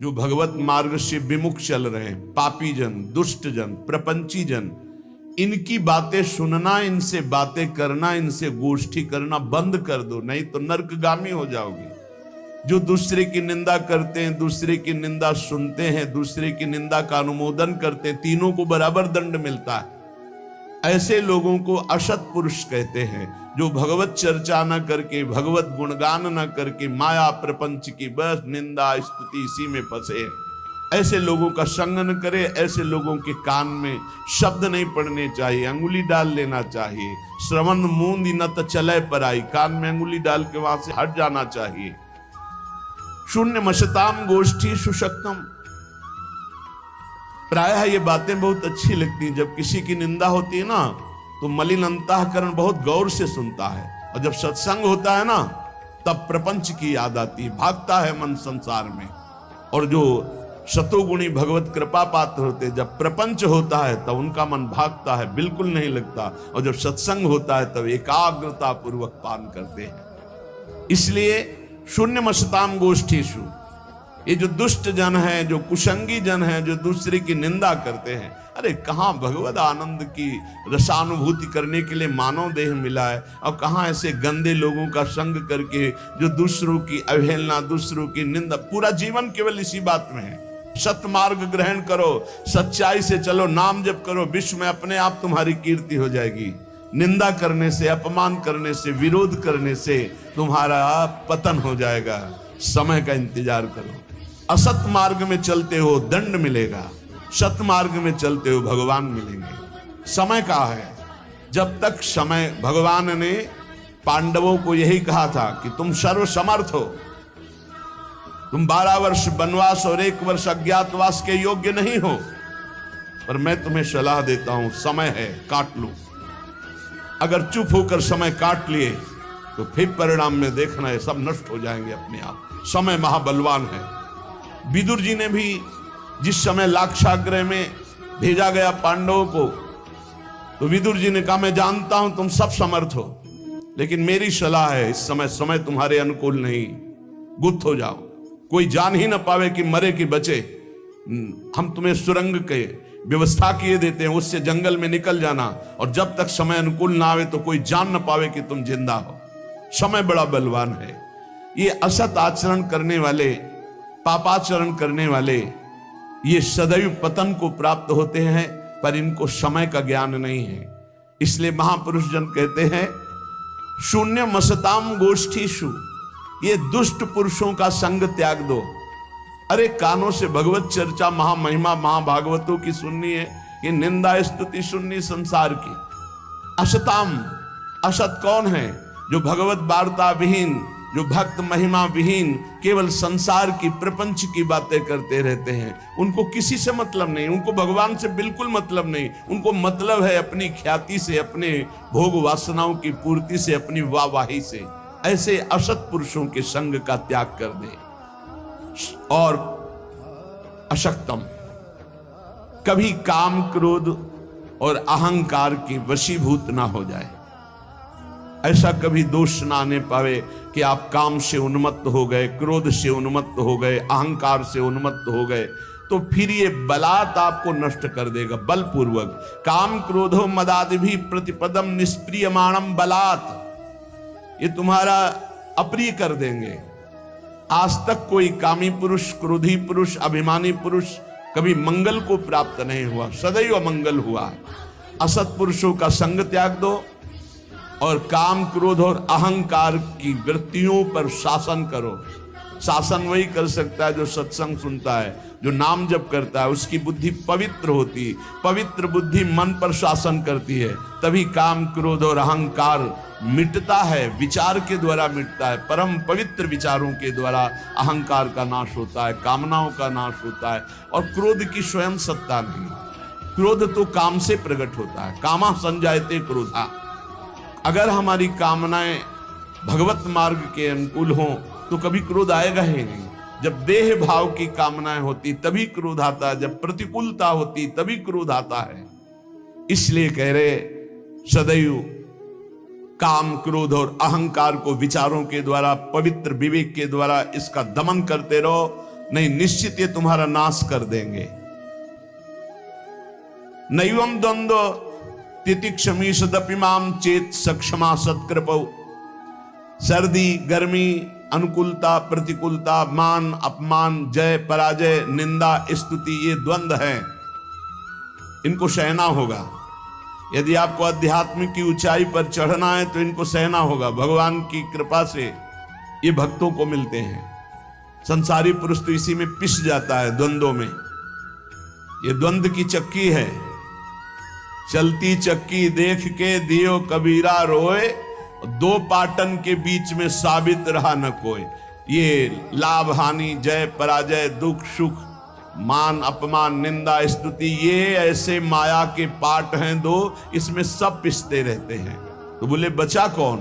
जो भगवत मार्ग से विमुख चल रहे हैं, पापी जन, दुष्ट जन, प्रपंची जन, इनकी बातें सुनना, इनसे बातें करना, इनसे गोष्ठी करना बंद कर दो, नहीं तो नरकगामी हो जाओगे। जो दूसरे की निंदा करते हैं, दूसरे की निंदा सुनते हैं, दूसरे की निंदा का अनुमोदन करते हैं, तीनों को बराबर दंड मिलता है। ऐसे लोगों को असत पुरुष कहते हैं, जो भगवत चर्चा न करके, भगवत गुणगान न करके, माया प्रपंच की बस निंदा स्तुति इसी में फंसे हैं। ऐसे लोगों का संग न करे। ऐसे लोगों के कान में शब्द नहीं पड़ने चाहिए, अंगुली डाल लेना चाहिए। श्रवण मूंद न त चले पर आई, कान में अंगुली डाल के वहां से हट जाना चाहिए। शून्य मशताम गोष्ठी सुशक्तम। प्रायः ये बातें बहुत अच्छी लगती हैं। जब किसी की निंदा होती है ना, तो मलिन अंतःकरण बहुत गौर से सुनता है, और जब सत्संग होता है ना, तब प्रपंच की याद आती है, भागता है मन संसार में। और जो शतोगुणी भगवत कृपा पात्र होते, जब प्रपंच होता है तब उनका मन भागता है, बिल्कुल नहीं लगता। और जब सत्संग होता है तब एकाग्रता पूर्वक पान करते हैं। इसलिए शून्य मशताम गोष्ठीषु, ये जो दुष्ट जन है, जो कुसंगी जन है, जो दूसरे की निंदा करते हैं, अरे कहाँ भगवत आनंद की रसानुभूति करने के लिए मानव देह मिला है, और कहाँ ऐसे गंदे लोगों का संग करके जो दूसरों की अवहेलना, दूसरों की निंदा, पूरा जीवन केवल इसी बात में है। सतमार्ग ग्रहण करो, सच्चाई से चलो, नाम जप करो, विश्व में अपने आप तुम्हारी कीर्ति हो जाएगी। निंदा करने से, अपमान करने से, विरोध करने से तुम्हारा पतन हो जाएगा। समय का इंतजार करो। असत मार्ग में चलते हो दंड मिलेगा, सत मार्ग में चलते हो भगवान मिलेंगे। समय का है, जब तक समय, भगवान ने पांडवों को यही कहा था कि तुम सर्वसमर्थ हो, तुम 12 वर्ष वनवास और 1 वर्ष अज्ञातवास के योग्य नहीं हो, पर मैं तुम्हें सलाह देता हूं, समय है, काट लो। अगर चुप होकर समय काट लिए तो फिर परिणाम में देखना है, सब नष्ट हो जाएंगे अपने आप। समय महाबलवान है। विदुर जी ने भी जिस समय लाक्षागृह में भेजा गया पांडवों को, तो विदुर जी ने कहा, मैं जानता हूं तुम सब समर्थ हो, लेकिन मेरी सलाह है, इस समय समय तुम्हारे अनुकूल नहीं, गुप्त हो जाओ, कोई जान ही ना पावे कि मरे कि बचे। हम तुम्हें सुरंग के व्यवस्था किए देते हैं, उससे जंगल में निकल जाना, और जब तक समय अनुकूल ना आवे तो कोई जान ना पावे कि तुम जिंदा हो। समय बड़ा बलवान है। ये असत आचरण करने वाले, पापाचरण करने वाले, ये सदैव पतन को प्राप्त होते हैं, पर इनको समय का ज्ञान नहीं है। इसलिए महापुरुष जन कहते हैं, शून्य मसताम गोष्ठीषु, ये दुष्ट पुरुषों का संग त्याग दो। अरे कानों से भगवत चर्चा, महामहिमा, महाभागवतों की सुननी है, ये निंदा स्तुति सुननी संसार की। असताम, असत कौन है? जो भगवत वार्ता विहीन, जो भक्त महिमा विहीन, केवल संसार की, प्रपंच की बातें करते रहते हैं। उनको किसी से मतलब नहीं, उनको भगवान से बिल्कुल मतलब नहीं। उनको मतलब है अपनी ख्याति से, अपने भोग वासनाओं की पूर्ति से, अपनी वाहवाही से। ऐसे असत पुरुषों के संग का त्याग कर दे। और अशक्तम, कभी काम, क्रोध और अहंकार की वशीभूत ना हो जाए। ऐसा कभी दोष ना आने पावे कि आप काम से उन्मत्त हो गए, क्रोध से उन्मत्त हो गए, अहंकार से उन्मत्त हो गए, तो फिर ये बलात् आपको नष्ट कर देगा, बलपूर्वक। काम क्रोधो मदादि भी प्रतिपदम निष्प्रियमाणम बलात्, ये तुम्हारा अप्रिय कर देंगे। आज तक कोई कामी पुरुष, क्रोधी पुरुष, अभिमानी पुरुष कभी मंगल को प्राप्त नहीं हुआ, सदैव अमंगल हुआ है। असत पुरुषों का संग त्याग दो, और काम, क्रोध और अहंकार की वृत्तियों पर शासन करो। शासन वही कर सकता है जो सत्संग सुनता है, जो नाम जप करता है, उसकी बुद्धि पवित्र होती है। पवित्र बुद्धि मन पर शासन करती है, तभी काम, क्रोध और अहंकार मिटता है, विचार के द्वारा मिटता है। परम पवित्र विचारों के द्वारा अहंकार का नाश होता है, कामनाओं का नाश होता है। और क्रोध की स्वयं सत्ता नहीं, क्रोध तो काम से प्रकट होता है। कामा संजायते क्रोधा। अगर हमारी कामनाएं भगवत मार्ग के अनुकूल हों तो कभी क्रोध आएगा ही नहीं। जब देह भाव की कामनाएं होती तभी क्रोध आता है, जब प्रतिकूलता होती तभी क्रोध आता है। इसलिए कह रहे, सदैव काम, क्रोध और अहंकार को विचारों के द्वारा, पवित्र विवेक के द्वारा इसका दमन करते रहो। नहीं, निश्चित ये तुम्हारा नाश कर देंगे। नैवम द्वंद्व तितिक्षमीषदपिमाम चेत सक्षमा सत्कृपौ। सर्दी गर्मी, अनुकूलता प्रतिकूलता, मान अपमान, जय पराजय, निंदा स्तुति, ये द्वंद्व हैं, इनको सहना होगा। यदि आपको अध्यात्म की ऊंचाई पर चढ़ना है तो इनको सहना होगा। भगवान की कृपा से ये भक्तों को मिलते हैं। संसारी पुरुष तो इसी में पिस जाता है, द्वंद्वों में। ये द्वंद्व की चक्की है, चलती चक्की देख के दियो कबीरा रोए, दो पाटन के बीच में साबित रहा न कोई। ये लाभ हानि, जय पराजय, दुख सुख, मान अपमान, निंदा स्तुति, ये ऐसे माया के पाठ हैं दो, इसमें सब पिसते रहते हैं। तो बोले बचा कौन?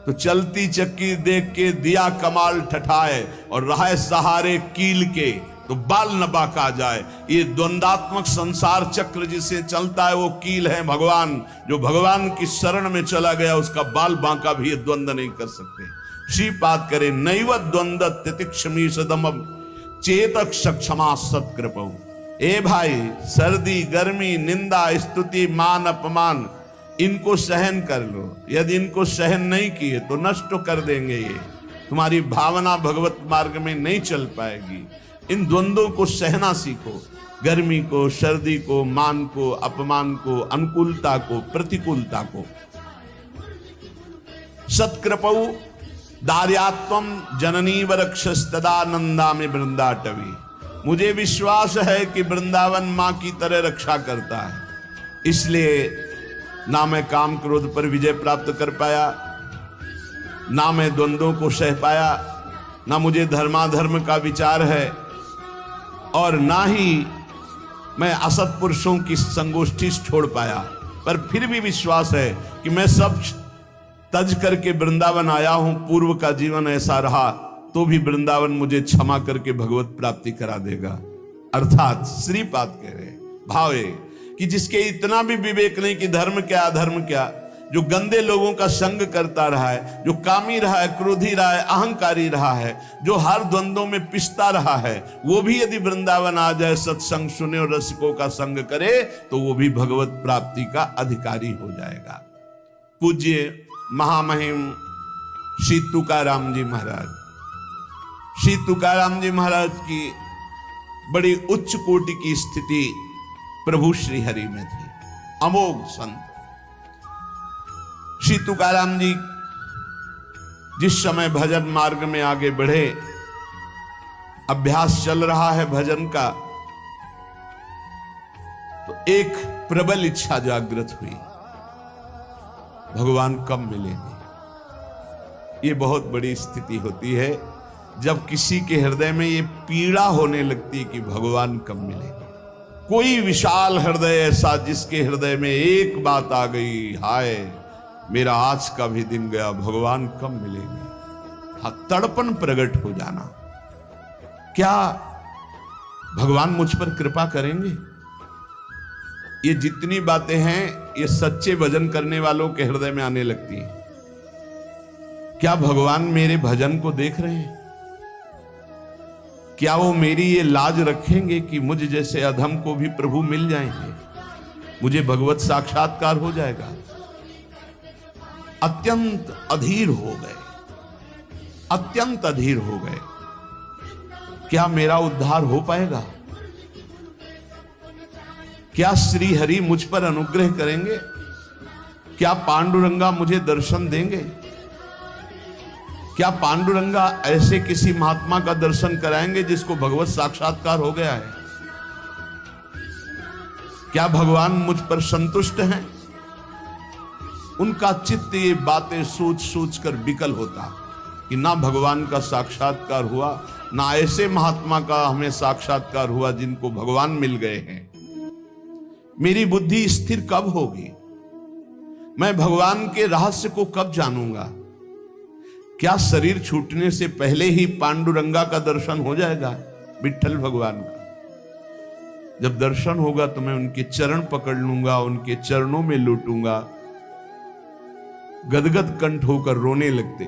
तो चलती चक्की देख के दिया कमाल ठठाए, और रहा सहारे कील के तो बाल न बाका जाए। ये द्वंदात्मक संसार चक्र जिसे चलता है वो कील है भगवान। जो भगवान की शरण में चला गया उसका बाल बांका भी ये द्वंद्व नहीं कर सकते। श्रीपाद करे नैव द्वंद्व तितिक्षमी सदम चेतक सक्षमा सत्कृपौ। ए भाई, सर्दी गर्मी, निंदा स्तुति, मान अपमान, इनको सहन कर लो। यदि इनको सहन नहीं किए तो नष्ट कर देंगे। ये तुम्हारी भावना भगवत मार्ग में नहीं चल पाएगी। इन द्वंद्वों को सहना सीखो, गर्मी को, सर्दी को, मान को, अपमान को, अनुकूलता को, प्रतिकूलता को। सत्कृपौ दार्यात्वम जननी वरक्षस्तदानंदा में वृंदाटवी। मुझे विश्वास है कि वृंदावन मां की तरह रक्षा करता है, इसलिए ना मैं काम क्रोध पर विजय प्राप्त कर पाया, ना मैं द्वंद्वों को सह पाया, ना मुझे धर्माधर्म का विचार है, और ना ही मैं असत पुरुषों की संगोष्ठी छोड़ पाया। पर फिर भी विश्वास है कि मैं सब तज करके वृंदावन आया हूं। पूर्व का जीवन ऐसा रहा तो भी वृंदावन मुझे क्षमा करके भगवत प्राप्ति करा देगा। अर्थात श्रीपाद कह रहे भाव है कि जिसके इतना भी विवेक नहीं कि धर्म क्या अधर्म क्या, जो गंदे लोगों का संग करता रहा है, जो कामी रहा है, क्रोधी रहा है, अहंकारी रहा है, जो हर द्वंद्वों में पिसता रहा है, वो भी यदि वृंदावन आ जाए, सत्संग सुने और रसिकों का संग करे तो वो भी भगवत प्राप्ति का अधिकारी हो जाएगा। पूज्य महामहिम श्री तुकाराम जी महाराज, श्री तुकाराम जी महाराज की बड़ी उच्च कोटि की स्थिति प्रभु श्री हरि में थी। अमोघ संत श्री तुकाराम जी जिस समय भजन मार्ग में आगे बढ़े, अभ्यास चल रहा है भजन का, तो एक प्रबल इच्छा जागृत हुई, भगवान कब मिलेंगे। ये बहुत बड़ी स्थिति होती है जब किसी के हृदय में ये पीड़ा होने लगती है कि भगवान कब मिलेंगे। कोई विशाल हृदय ऐसा जिसके हृदय में एक बात आ गई, हाय मेरा आज का भी दिन गया, भगवान कब मिलेंगे। हाँ, तड़पन प्रकट हो जाना, क्या भगवान मुझ पर कृपा करेंगे। ये जितनी बातें हैं ये सच्चे भजन करने वालों के हृदय में आने लगती हैं। क्या भगवान मेरे भजन को देख रहे हैं? क्या वो मेरी ये लाज रखेंगे कि मुझ जैसे अधम को भी प्रभु मिल जाएंगे, मुझे भगवत साक्षात्कार हो जाएगा। अत्यंत अधीर हो गए, अत्यंत अधीर हो गए। क्या मेरा उद्धार हो पाएगा? क्या श्री हरि मुझ पर अनुग्रह करेंगे? क्या पांडुरंगा मुझे दर्शन देंगे? क्या पांडुरंगा ऐसे किसी महात्मा का दर्शन कराएंगे जिसको भगवत साक्षात्कार हो गया है? क्या भगवान मुझ पर संतुष्ट हैं? उनका चित्त ये बातें सोच सोच कर विकल होता कि ना भगवान का साक्षात्कार हुआ, ना ऐसे महात्मा का हमें साक्षात्कार हुआ जिनको भगवान मिल गए हैं। मेरी बुद्धि स्थिर कब होगी? मैं भगवान के रहस्य को कब जानूंगा? क्या शरीर छूटने से पहले ही पांडुरंगा का दर्शन हो जाएगा, विठ्ठल भगवान का? जब दर्शन होगा तो मैं उनके चरण पकड़ लूंगा, उनके चरणों में लूटूंगा। गदगद कंठ होकर रोने लगते,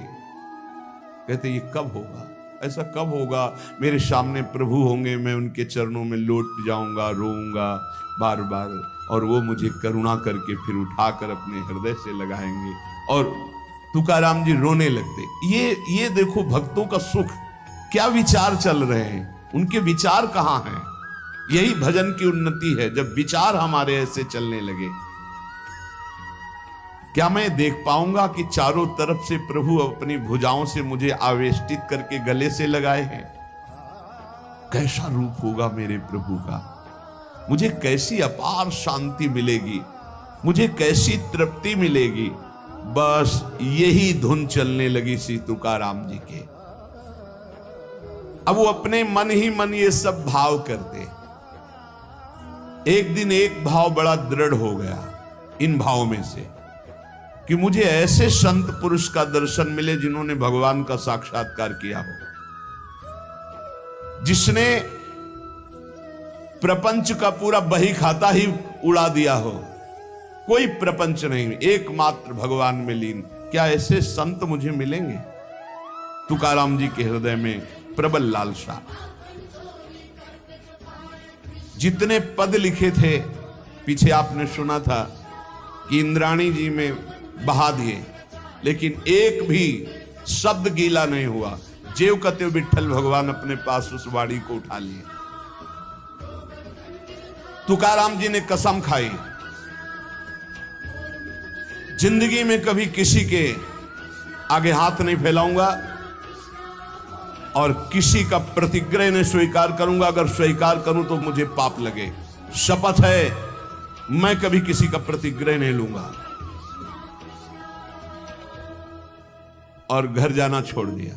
कहते ये कब होगा? ऐसा कब होगा? मेरे सामने प्रभु होंगे, मैं उनके चरणों में लौट जाऊंगा, रोऊंगा बार बार, और वो मुझे करुणा करके फिर उठाकर अपने हृदय से लगाएंगे। और तुकाराम जी रोने लगते। ये देखो भक्तों का सुख, क्या विचार चल रहे हैं, उनके विचार कहाँ हैं। यही भजन की उन्नति है, जब विचार हमारे ऐसे चलने लगे। क्या मैं देख पाऊंगा कि चारों तरफ से प्रभु अपनी भुजाओं से मुझे आवेष्टित करके गले से लगाए हैं? कैसा रूप होगा मेरे प्रभु का, मुझे कैसी अपार शांति मिलेगी, मुझे कैसी तृप्ति मिलेगी। बस यही धुन चलने लगी श्री तुकाराम जी के। अब वो अपने मन ही मन ये सब भाव करते। एक दिन एक भाव बड़ा दृढ़ हो गया इन भावों में से कि मुझे ऐसे संत पुरुष का दर्शन मिले जिन्होंने भगवान का साक्षात्कार किया हो, जिसने प्रपंच का पूरा बही खाता ही उड़ा दिया हो, कोई प्रपंच नहीं, एकमात्र भगवान में लीन। क्या ऐसे संत मुझे मिलेंगे? तुकाराम जी के हृदय में प्रबल लालसा। जितने पद लिखे थे, पीछे आपने सुना था कि इंद्राणी जी में बहा दिए, लेकिन एक भी शब्द गीला नहीं हुआ। जेव कते विठल भगवान अपने पास उस वाणी को उठा लिए। तुकाराम जी ने कसम खाई, जिंदगी में कभी किसी के आगे हाथ नहीं फैलाऊंगा और किसी का प्रतिग्रह नहीं स्वीकार करूंगा। अगर स्वीकार करूं तो मुझे पाप लगे। शपथ है, मैं कभी किसी का प्रतिग्रह नहीं लूंगा। और घर जाना छोड़ दिया।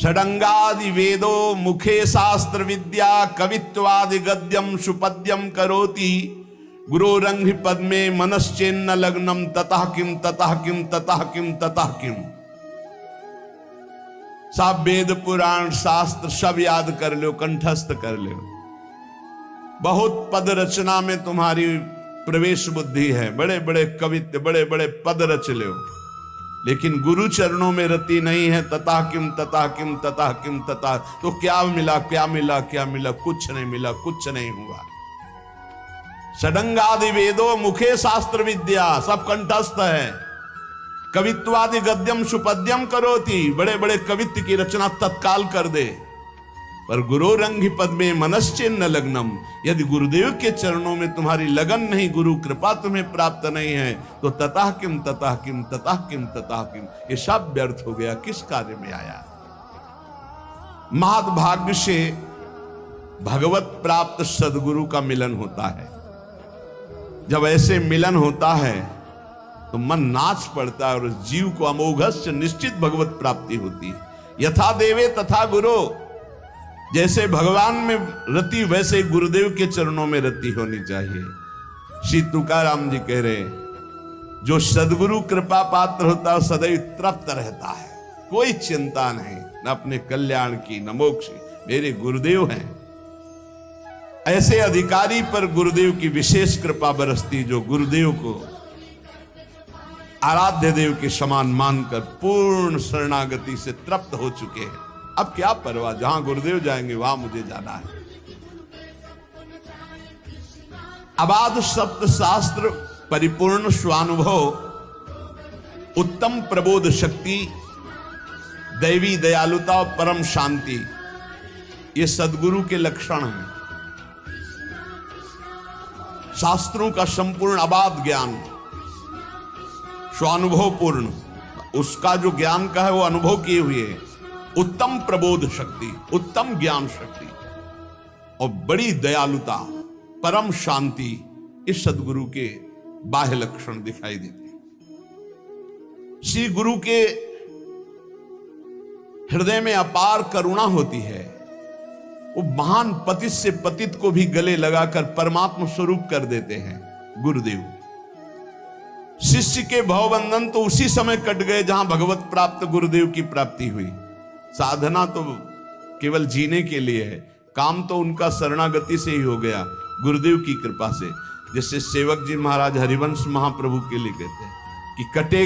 षडंगादि वेदो मुखे शास्त्र विद्या कवित्वादि गद्यम सुपद्यम करोति गुरोरंघ्रि पद्मे मनश्चेन्न लग्नम ततः किम ततः किम ततः किम ततः किम। सब वेद पुराण शास्त्र सब याद कर लो, कंठस्थ कर लो। बहुत पद रचना में तुम्हारी प्रवेश बुद्धि है, बड़े बड़े कवित्व बड़े बड़े पद रच लो, लेकिन गुरु चरणों में रति नहीं है। तथा किम तथा किम तथा किम तथा। तो क्या मिला क्या मिला क्या मिला? कुछ नहीं मिला, कुछ नहीं हुआ। षडंगादि वेदो मुखे शास्त्र विद्या, सब कंठस्थ है। कवित्वादि गद्यम सुपद्यम करोति, बड़े बड़े कवित्व की रचना तत्काल कर दे, पर गुरोरंघ्रि पद्मे मनश्चेन्न लग्नम। यदि गुरुदेव के चरणों में तुम्हारी लगन नहीं, गुरु कृपा तुम्हें प्राप्त नहीं है, तो ततः किम ततः किम ततः किम ततः किम, ये सब व्यर्थ हो गया, किस कार्य में आया। महद्भाग्य से भगवत प्राप्त सदगुरु का मिलन होता है। जब ऐसे मिलन होता है तो मन नाच पड़ता है और जीव को अमोघस्य निश्चित भगवत प्राप्ति होती है। यथा देवे तथा गुरु, जैसे भगवान में रति वैसे गुरुदेव के चरणों में रति होनी चाहिए। श्री तुकाराम जी कह रहे, जो सदगुरु कृपा पात्र होता है सदैव तृप्त रहता है, कोई चिंता नहीं, न अपने कल्याण की न मोक्ष। मेरे गुरुदेव हैं। ऐसे अधिकारी पर गुरुदेव की विशेष कृपा बरसती, जो गुरुदेव को आराध्य देव के समान मानकर पूर्ण शरणागति से तृप्त हो चुके हैं। अब क्या परवाह, जहां गुरुदेव जाएंगे वहां मुझे जाना है। अबाध सप्त शास्त्र परिपूर्ण स्वानुभव उत्तम प्रबोध शक्ति दैवी दयालुता और परम शांति, ये सदगुरु के लक्षण हैं। शास्त्रों का संपूर्ण अबाध ज्ञान, स्वानुभव पूर्ण, उसका जो ज्ञान का है वो अनुभव किए हुए है। उत्तम प्रबोध शक्ति, उत्तम ज्ञान शक्ति और बड़ी दयालुता, परम शांति, इस सदगुरु के बाह्य लक्षण दिखाई देते हैं। श्री गुरु के हृदय में अपार करुणा होती है। वो महान पतित से पतित को भी गले लगाकर परमात्मा स्वरूप कर देते हैं गुरुदेव। शिष्य के भवबंधन तो उसी समय कट गए जहां भगवत प्राप्त गुरुदेव की प्राप्ति हुई। साधना तो केवल जीने के लिए है, काम तो उनका शरणागति से ही हो गया, गुरुदेव की कृपा से। जैसे सेवक जी महाराज हरिवंश महाप्रभु के लिए कहते हैं कि कटे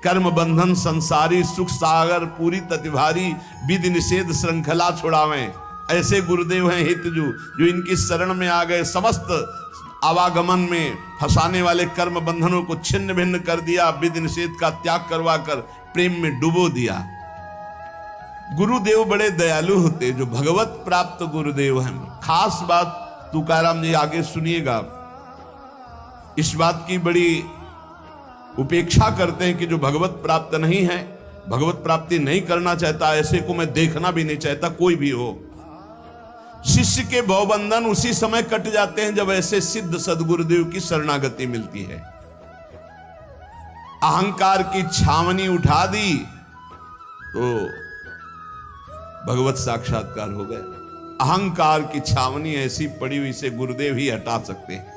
कर्म बंधन संसारी, सुख सागर पूरी ततिभारी, विधि निषेध श्रृंखला छुड़ावें। ऐसे गुरुदेव हैं हितजू जो इनकी शरण में आ गए, समस्त आवागमन में फंसाने वाले कर्म बंधनों को छिन्न भिन्न कर दिया, विधि निषेध का त्याग करवा कर प्रेम में डुबो दिया। गुरुदेव बड़े दयालु होते जो भगवत प्राप्त गुरुदेव हैं। खास बात तुकाराम जी आगे सुनिएगा, इस बात की बड़ी उपेक्षा करते हैं कि जो भगवत प्राप्त नहीं है, भगवत प्राप्ति नहीं करना चाहता, ऐसे को मैं देखना भी नहीं चाहता, कोई भी हो। शिष्य के भवबंधन उसी समय कट जाते हैं जब ऐसे सिद्ध सदगुरुदेव की शरणागति मिलती है। अहंकार की छावनी उठा दी तो भगवत साक्षात्कार हो गया। अहंकार की छावनी ऐसी पड़ी हुई से गुरुदेव ही हटा सकते हैं।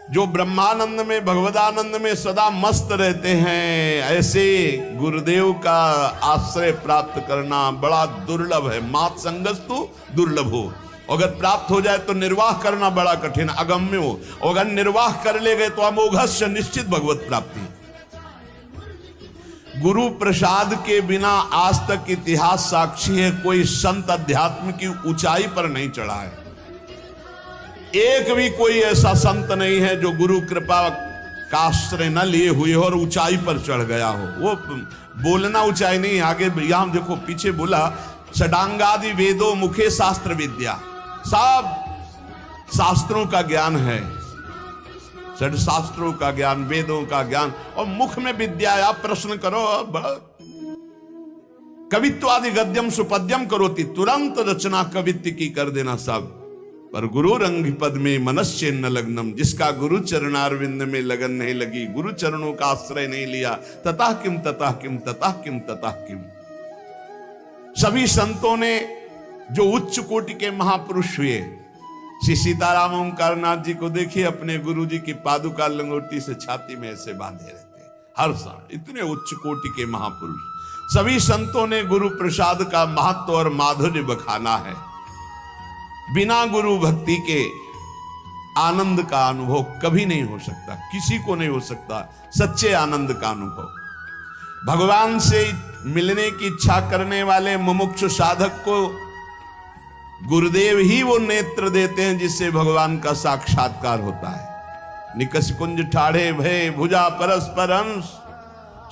जो ब्रह्मानंद में भगवदानंद में सदा मस्त रहते हैं, ऐसे गुरुदेव का आश्रय प्राप्त करना बड़ा दुर्लभ है। मात संगस्तु दुर्लभ हो, अगर प्राप्त हो जाए तो निर्वाह करना बड़ा कठिन अगम्य हो, अगर निर्वाह कर ले गए तो अमोघस्य निश्चित भगवत प्राप्ति। गुरु प्रसाद के बिना आज तक इतिहास साक्षी है, कोई संत अध्यात्म की ऊंचाई पर नहीं चढ़ा है। एक भी कोई ऐसा संत नहीं है जो गुरु कृपा का आश्रय न लिए हुए हो और ऊंचाई पर चढ़ गया हो। वो बोलना ऊंचाई नहीं, आगे यहां देखो पीछे बोला षडांगादि वेदों मुखे शास्त्र विद्या, सब शास्त्रों का ज्ञान है, षड शास्त्रों का ज्ञान, वेदों का ज्ञान, और मुख में विद्या। आप प्रश्न करो, कवित्वादि गद्यम सुपद्यम करोति, तुरंत रचना कवित्व की कर देना सब। पर गुरु रंग पद में मनश्चेन्न लग्नम, जिसका गुरु चरणारविंद में लगन नहीं लगी, गुरु चरणों का आश्रय नहीं लिया, ततः किम ततः किम ततः किम ततः किम। सभी संतों ने जो उच्च कोटि के महापुरुष हुए, श्री सीताराम ओंकारनाथ जी को देखिए, अपने गुरु जी की पादुका लंगोटी से छाती में ऐसे बांधे रहते हर समय, इतने उच्च कोटि के महापुरुष। सभी संतों ने गुरु प्रसाद का महत्व और माधुर्य बखाना है। बिना गुरु भक्ति के आनंद का अनुभव कभी नहीं हो सकता, किसी को नहीं हो सकता सच्चे आनंद का अनुभव। भगवान से मिलने की इच्छा करने वाले मुमुक्षु साधक को गुरुदेव ही वो नेत्र देते हैं जिससे भगवान का साक्षात्कार होता है। निकष कुंज ठाढ़े भय भुजा परस्पर अंश,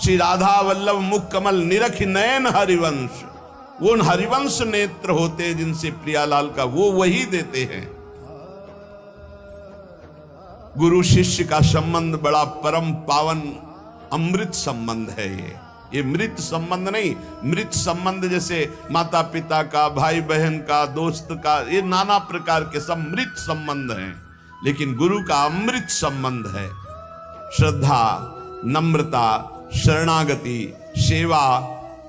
श्री राधा वल्लभ मुख कमल निरख नयन हरिवंश। वो हरिवंश नेत्र होते हैं जिनसे प्रियालाल का वो वही देते हैं। गुरु शिष्य का संबंध बड़ा परम पावन अमृत संबंध है। ये मृत संबंध नहीं, मृत संबंध जैसे माता पिता का, भाई बहन का, दोस्त का, ये नाना प्रकार के सब मृत संबंध हैं, लेकिन गुरु का अमृत संबंध है। श्रद्धा, नम्रता, शरणागति, सेवा,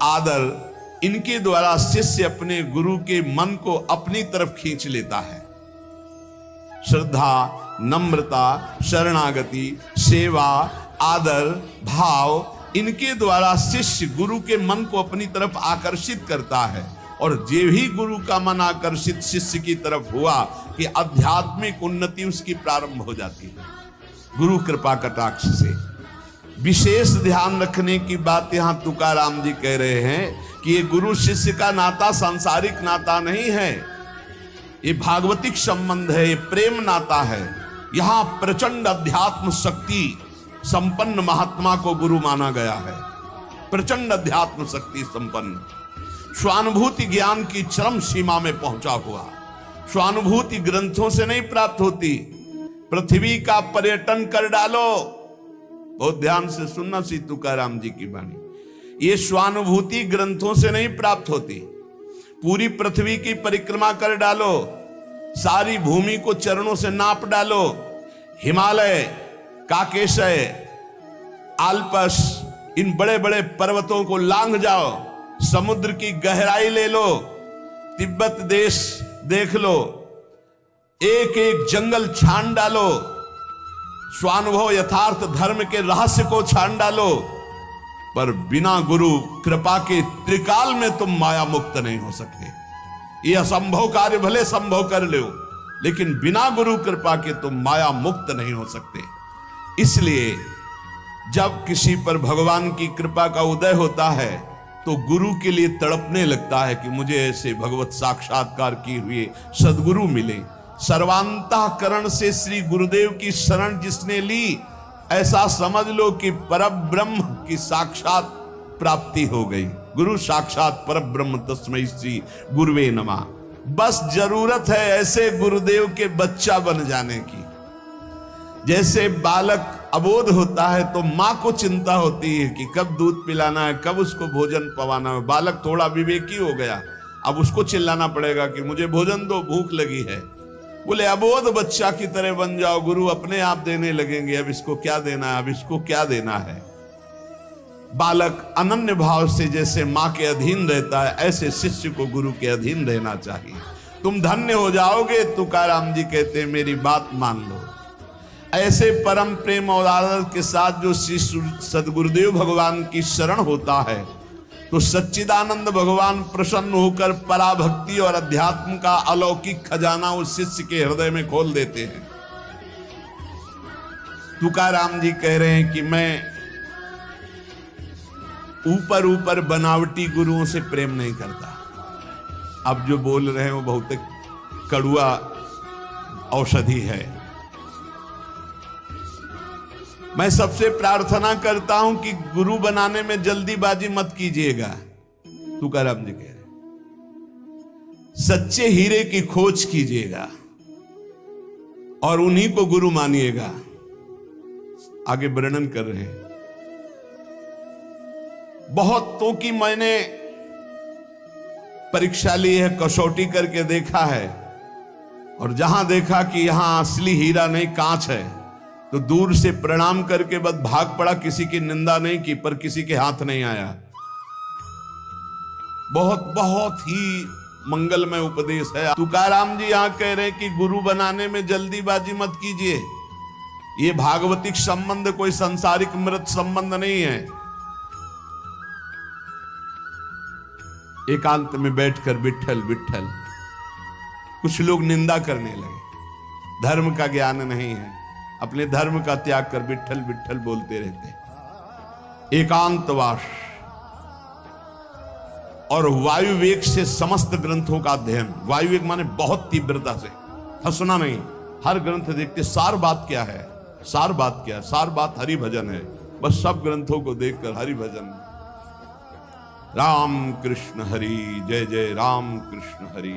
आदर, इनके द्वारा शिष्य अपने गुरु के मन को अपनी तरफ खींच लेता है। श्रद्धा, नम्रता, शरणागति, सेवा, आदर, भाव, इनके द्वारा शिष्य गुरु के मन को अपनी तरफ आकर्षित करता है। और जे भी गुरु का मन आकर्षित शिष्य की तरफ हुआ कि आध्यात्मिक उन्नति उसकी प्रारंभ हो जाती है गुरु कृपा कटाक्ष से। विशेष ध्यान रखने की बात यहां तुकाराम जी कह रहे हैं कि ये गुरु शिष्य का नाता सांसारिक नाता नहीं है, ये भागवतिक संबंध है, ये प्रेम नाता है। यहां प्रचंड अध्यात्म शक्ति संपन्न महात्मा को गुरु माना गया है। प्रचंड अध्यात्म शक्ति संपन्न, स्वानुभूति ज्ञान की चरम सीमा में पहुंचा हुआ। स्वानुभूति ग्रंथों से नहीं प्राप्त होती। पृथ्वी का पर्यटन कर डालो, बहुत ध्यान से सुनना श्री तुकाराम जी की वाणी। ये स्वानुभूति ग्रंथों से नहीं प्राप्त होती। पूरी पृथ्वी की परिक्रमा कर डालो, सारी भूमि को चरणों से नाप डालो, हिमालय, काकेशय, आल्पस, इन बड़े बड़े पर्वतों को लांघ जाओ, समुद्र की गहराई ले लो, तिब्बत देश देख लो, एक एक जंगल छान डालो, स्वानुभव यथार्थ धर्म के रहस्य को छान डालो, पर बिना गुरु कृपा के त्रिकाल में तुम माया मुक्त नहीं हो सकते। ये असंभव कार्य भले संभव कर लो, लेकिन बिना गुरु कृपा के तुम माया मुक्त नहीं हो सकते। इसलिए जब किसी पर भगवान की कृपा का उदय होता है तो गुरु के लिए तड़पने लगता है कि मुझे ऐसे भगवत साक्षात्कार किए हुए सदगुरु मिले। सर्वांतःकरण से श्री गुरुदेव की शरण जिसने ली, ऐसा समझ लो कि परब्रह्म की साक्षात प्राप्ति हो गई। गुरु साक्षात परब्रह्म तस्मै श्री गुरुवे नमः। बस जरूरत है ऐसे गुरुदेव के बच्चा बन जाने की। जैसे बालक अबोध होता है तो माँ को चिंता होती है कि कब दूध पिलाना है, कब उसको भोजन पवाना है। बालक थोड़ा विवेकी हो गया, अब उसको चिल्लाना पड़ेगा कि मुझे भोजन दो, भूख लगी है। बोले अबोध बच्चा की तरह बन जाओ, गुरु अपने आप देने लगेंगे। अब इसको क्या देना है, अब इसको क्या देना है। बालक अनन्य भाव से जैसे माँ के अधीन रहता है, ऐसे शिष्य को गुरु के अधीन रहना चाहिए। तुम धन्य हो जाओगे। तुकाराम जी कहते हैं मेरी बात मान लो। ऐसे परम प्रेम और आदर के साथ जो श्री सदगुरुदेव भगवान की शरण होता है तो सच्चिदानंद भगवान प्रसन्न होकर पराभक्ति और अध्यात्म का अलौकिक खजाना उस शिष्य के हृदय में खोल देते हैं। तुकाराम जी कह रहे हैं कि मैं ऊपर ऊपर बनावटी गुरुओं से प्रेम नहीं करता। अब जो बोल रहे हैं वो बहुत कड़ुआ औषधि है। मैं सबसे प्रार्थना करता हूं कि गुरु बनाने में जल्दीबाजी मत कीजिएगा। तुकाराम जी कह रहे सच्चे हीरे की खोज कीजिएगा और उन्हीं को गुरु मानिएगा। आगे वर्णन कर रहे हैं। बहुतों की मैंने परीक्षा ली है, कसौटी करके देखा है, और जहां देखा कि यहां असली हीरा नहीं कांच है तो दूर से प्रणाम करके बस भाग पड़ा। किसी की निंदा नहीं की, पर किसी के हाथ नहीं आया। बहुत ही मंगलमय उपदेश है। तुकाराम जी यहां कह रहे हैं कि गुरु बनाने में जल्दीबाजी मत कीजिए। ये भागवतिक संबंध कोई सांसारिक मृत संबंध नहीं है। एकांत में बैठकर विट्ठल विट्ठल, कुछ लोग निंदा करने लगे। धर्म का ज्ञान नहीं है, अपने धर्म का त्याग कर विट्ठल विट्ठल बोलते रहते। एकांतवास और वायुवेग से समस्त ग्रंथों का अध्ययन। वायुवेग माने बहुत तीव्रता से, हंसना नहीं। हर ग्रंथ देखते सार बात क्या है, सार बात क्या है। सार बात हरि भजन है। बस सब ग्रंथों को देखकर हरि भजन। राम कृष्ण हरि, जय जय राम कृष्ण हरि।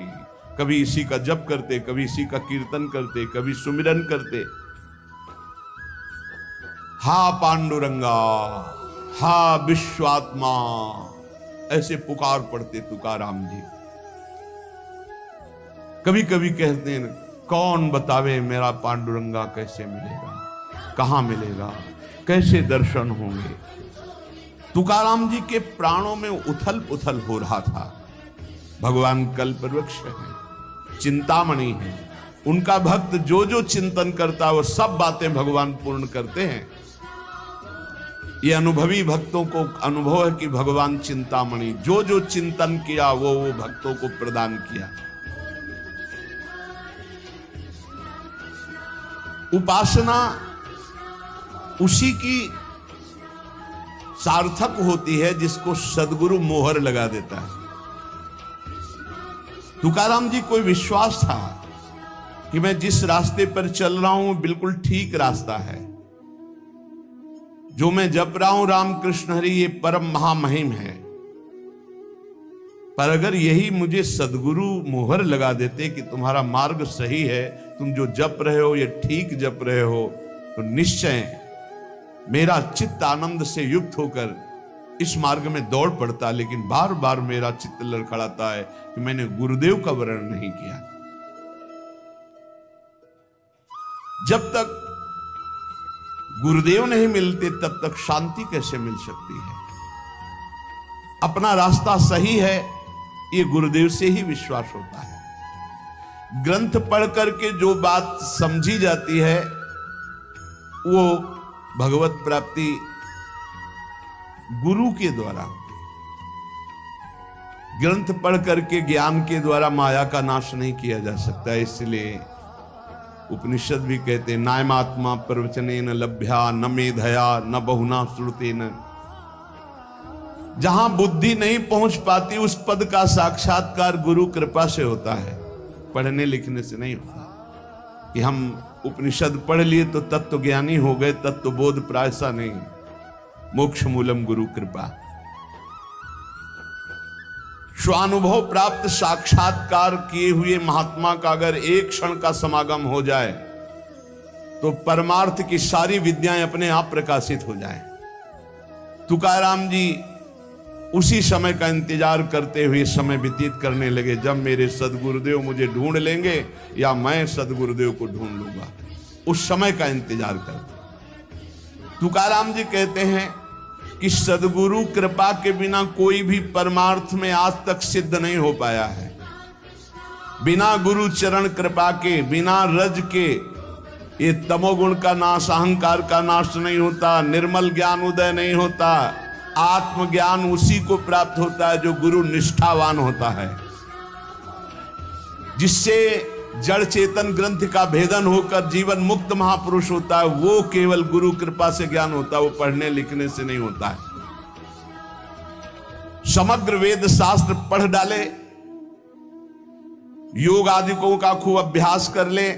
कभी इसी का जप करते, कभी इसी का कीर्तन करते, कभी सुमिरन करते। हा पांडुरंगा, हा विश्वात्मा, ऐसे पुकार पड़ते तुकाराम जी। कभी कभी कहते हैं कौन बतावे मेरा पांडुरंगा कैसे मिलेगा, कहां मिलेगा, कैसे दर्शन होंगे। तुकाराम जी के प्राणों में उथल पुथल हो रहा था। भगवान कल्पवृक्ष है, चिंतामणि है। उनका भक्त जो जो चिंतन करता वो सब बातें भगवान पूर्ण करते हैं। ये अनुभवी भक्तों को अनुभव है कि भगवान चिंतामणि जो जो चिंतन किया वो भक्तों को प्रदान किया। उपासना उसी की सार्थक होती है जिसको सदगुरु मोहर लगा देता है। तुकाराम जी को विश्वास था कि मैं जिस रास्ते पर चल रहा हूं बिल्कुल ठीक रास्ता है। जो मैं जप रहा हूं रामकृष्ण हरि, ये परम महामहिम है। पर अगर यही मुझे सदगुरु मोहर लगा देते कि तुम्हारा मार्ग सही है, तुम जो जप रहे हो ये ठीक जप रहे हो, तो निश्चय मेरा चित्त आनंद से युक्त होकर इस मार्ग में दौड़ पड़ता। लेकिन बार बार मेरा चित्त लड़खड़ाता है कि मैंने गुरुदेव का वर्णन नहीं किया। जब तक गुरुदेव नहीं मिलते तब तक शांति कैसे मिल सकती है। अपना रास्ता सही है ये गुरुदेव से ही विश्वास होता है। ग्रंथ पढ़ करके जो बात समझी जाती है वो भगवत प्राप्ति गुरु के द्वारा होती है। ग्रंथ पढ़ करके ज्ञान के द्वारा माया का नाश नहीं किया जा सकता। इसलिए उपनिषद भी कहते हैं नायमात्मा प्रवचनेन लभ्या न मेधया न बहुना श्रुतेन। जहां बुद्धि नहीं पहुंच पाती उस पद का साक्षात्कार गुरु कृपा से होता है, पढ़ने लिखने से नहीं होता। कि हम उपनिषद पढ़ लिए तो तत्व ज्ञानी हो गए, तत्व बोध प्रायसा नहीं। मोक्ष मूलम गुरु कृपा। स्वानुभव प्राप्त साक्षात्कार किए हुए महात्मा का अगर एक क्षण का समागम हो जाए तो परमार्थ की सारी विद्याएं अपने आप प्रकाशित हो जाएं। तुकाराम जी उसी समय का इंतजार करते हुए समय व्यतीत करने लगे जब मेरे सदगुरुदेव मुझे ढूंढ लेंगे या मैं सदगुरुदेव को ढूंढ लूंगा। उस समय का इंतजार करते। तुकाराम जी कहते हैं कि सदगुरु कृपा के बिना कोई भी परमार्थ में आज तक सिद्ध नहीं हो पाया है। बिना गुरु चरण कृपा के, बिना रज के ये तमोगुण का नाश, अहंकार का नाश नहीं होता, निर्मल ज्ञान उदय नहीं होता। आत्मज्ञान उसी को प्राप्त होता है जो गुरु निष्ठावान होता है, जिससे जड़ चेतन ग्रंथ का भेदन होकर जीवन मुक्त महापुरुष होता है। वो केवल गुरु कृपा से ज्ञान होता है, वो पढ़ने लिखने से नहीं होता है। समग्र वेद शास्त्र पढ़ डाले, योग आदिकों का खूब अभ्यास कर ले,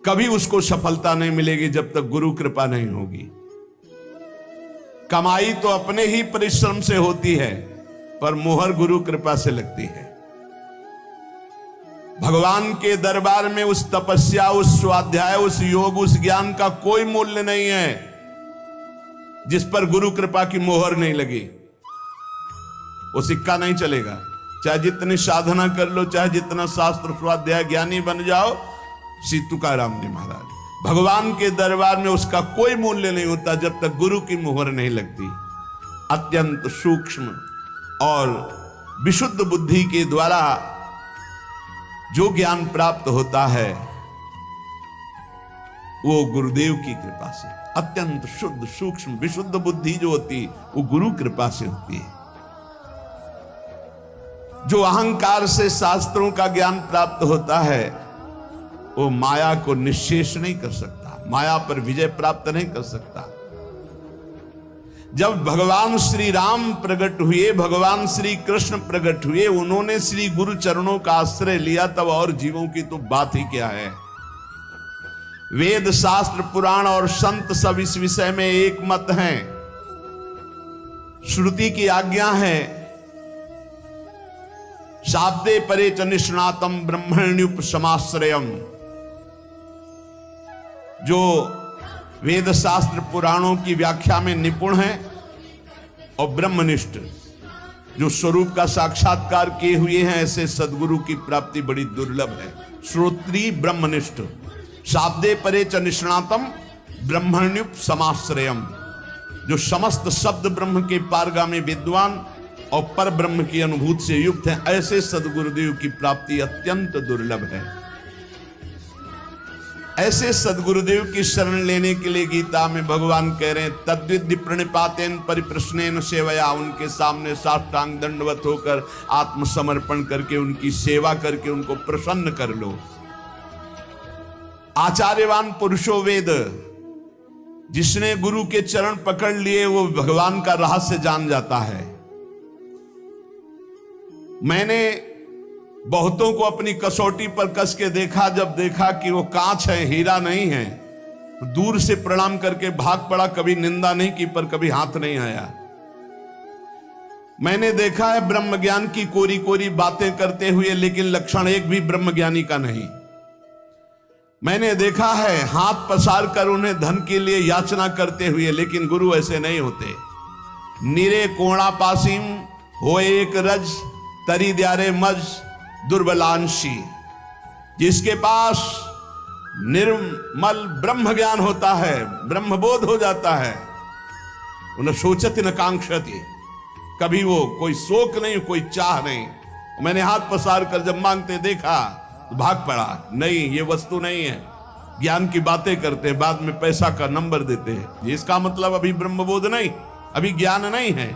कभी उसको सफलता नहीं मिलेगी जब तक गुरु कृपा नहीं होगी। कमाई तो अपने ही परिश्रम से होती है, पर मोहर गुरु कृपा से लगती है। भगवान के दरबार में उस तपस्या, उस स्वाध्याय, उस योग, उस ज्ञान का कोई मूल्य नहीं है जिस पर गुरु कृपा की मोहर नहीं लगी। वो सिक्का नहीं चलेगा। चाहे जितनी साधना कर लो, चाहे जितना शास्त्र स्वाध्याय ज्ञानी बन जाओ। श्री तुकाराम जी महाराज, भगवान के दरबार में उसका कोई मूल्य नहीं होता जब तक गुरु की मोहर नहीं लगती। अत्यंत सूक्ष्म और विशुद्ध बुद्धि के द्वारा जो ज्ञान प्राप्त होता है वो गुरुदेव की कृपा से, अत्यंत शुद्ध सूक्ष्म विशुद्ध बुद्धि जो होती वो गुरु कृपा से होती है। जो अहंकार से शास्त्रों का ज्ञान प्राप्त होता है वो माया को निश्शेष नहीं कर सकता, माया पर विजय प्राप्त नहीं कर सकता। जब भगवान श्री राम प्रकट हुए, भगवान श्री कृष्ण प्रकट हुए, उन्होंने श्री गुरु चरणों का आश्रय लिया, तब और जीवों की तो बात ही क्या है। वेद शास्त्र पुराण और संत सब इस विषय में एक मत हैं। श्रुति की आज्ञा है, शाब्दे परे च निष्णातम ब्रह्मण्युपसमाश्रयम। जो वेद शास्त्र पुराणों की व्याख्या में निपुण है और ब्रह्मनिष्ठ, जो स्वरूप का साक्षात्कार किए हुए हैं, ऐसे सदगुरु की प्राप्ति बड़ी दुर्लभ है। श्रोत्री ब्रह्मनिष्ठ, शाब्दे परे च निष्णातम ब्रह्मण्युपसमाश्रयम, जो समस्त शब्द ब्रह्म के पारगामी विद्वान और पर ब्रह्म की अनुभूति से युक्त हैं, ऐसे सदगुरुदेव की प्राप्ति अत्यंत दुर्लभ है। ऐसे सदगुरुदेव की शरण लेने के लिए गीता में भगवान कह रहे हैं तद्विद्धि प्रणिपातेन परिप्रश्नेन सेवया, उनके सामने साष्टांग दंडवत होकर आत्मसमर्पण करके उनकी सेवा करके उनको प्रसन्न कर लो। आचार्यवान पुरुषो वेद, जिसने गुरु के चरण पकड़ लिए वो भगवान का रहस्य जान जाता है। मैंने बहुतों को अपनी कसौटी पर कस के देखा, जब देखा कि वो कांच है, हीरा नहीं है, तो दूर से प्रणाम करके भाग पड़ा। कभी निंदा नहीं की, पर कभी हाथ नहीं आया। मैंने देखा है ब्रह्म ज्ञान की कोरी कोरी बातें करते हुए, लेकिन लक्षण एक भी ब्रह्म ज्ञानी का नहीं। मैंने देखा है हाथ पसार कर उन्हें धन के लिए याचना करते हुए, लेकिन गुरु ऐसे नहीं होते। निरे कोणा पासीम हो एक रज तरी द्यारे मज दुर्बलांशी, जिसके पास निर्मल ब्रह्म ज्ञान होता है, ब्रह्मबोध हो जाता है, उन्हें सोचति न कांक्षति, कभी वो कोई शोक नहीं, कोई चाह नहीं। मैंने हाथ पसार कर जब मांगते देखा तो भाग पड़ा। नहीं, ये वस्तु नहीं है। ज्ञान की बातें करते हैं, बाद में पैसा का नंबर देते हैं। इसका मतलब अभी ब्रह्मबोध नहीं, अभी ज्ञान नहीं है।